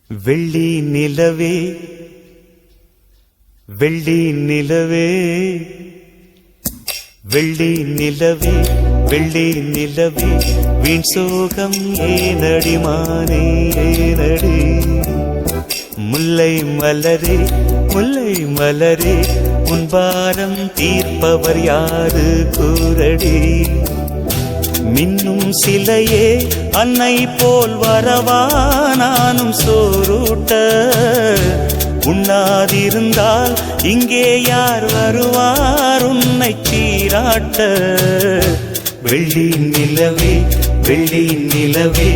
வெள்ளி நிலவே வெள்ளி நிலவே வெள்ளி நிலவே வெள்ளி நிலவே வீண் சோகம் ஏனடி மானே ஏனடி முல்லை மலரே முல்லை மலரே உன் பாரம் தீர்ப்பவர் யாரு கூரடி மின்னும் சிலையே அன்னை போல் வரவா நானும் சோறுட்ட உண்ணாதிருந்தால் இங்கே யார் வருவார் உன்னை சீராட்ட வெள்ளி நிலவே வெள்ளி நிலவே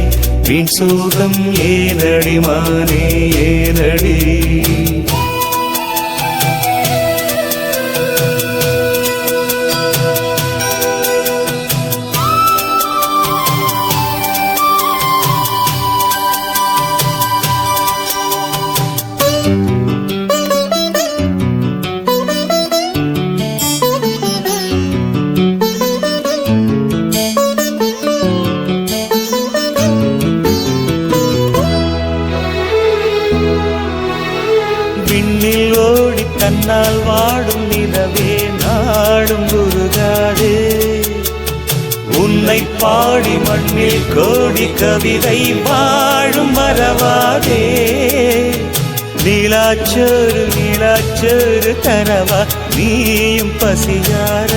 வீண் சோகம் ஏனடி மானே ஏனடி விண்ணில் ஓடி தன்னால் வாடும் நிலவே நாடும் உருகாதே உன்னை பாடி மண்ணில் கோடி கவிதை வாழும் மறவாதே நீலாச்சோறு நீலாச்சோறு தரவா நீயும் பசியார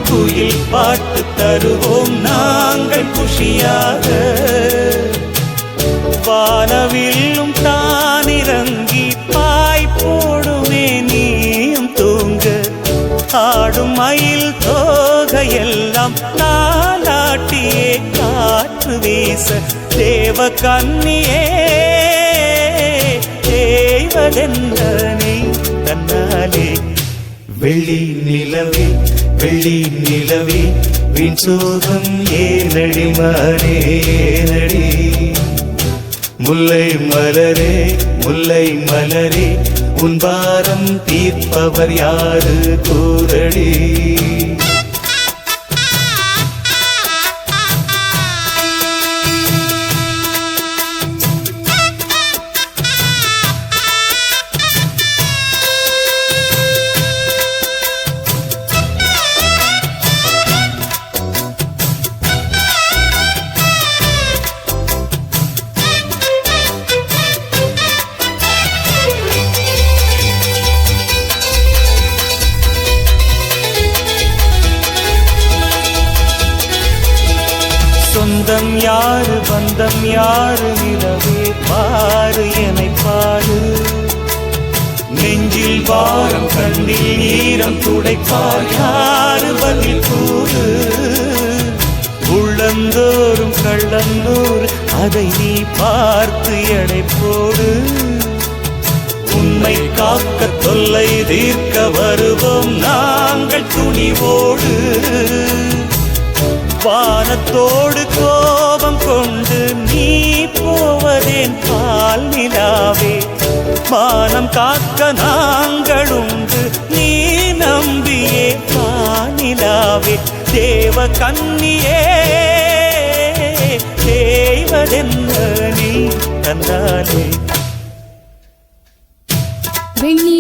குயில் பாட்டு தருவோம் நாங்கள் குஷியாக வானவில்லும் தானிறங்கி பாய் போடுமே நீயும் தூங்க ஆடும் மயில் தோகையெல்லாம் நாளாட்டியே காற்று வீச தேவ கன்னியே தேவதென்றனை தன்னாலே வெள்ளி நிலவே வெள்ளி நிலவே வீண் சோகம் ஏனடி மானே ஏனடி முல்லை மலரே முல்லை மலரே உன் பாரம் தீர்ப்பவர் யாரு கூரடி சொந்தம் யாரு பந்தம் யாரு நிலவே பாரு என்னை பாரு நெஞ்சில் வாரம் கண்ணில் ஈரம் துடைப்பார் யாரு பதில் கூறு உள்ளந்தோறும் கள்ளந்தோறு அதை நீ பார்த்து எடை போடு உன்னை காக்க தொல்லை தீர்க்க வருவோம் நாங்கள் துணிவோடு வானத்தோடு கோபம் கொண்டு நீ போவதேன் பால் நிலாவே மானம் காக்க நாங்கள் உண்டு நீ நம்பியே பானிலாவே தேவ கன்னியே தேவதென்ன நீ தந்தாலே வெள்ளி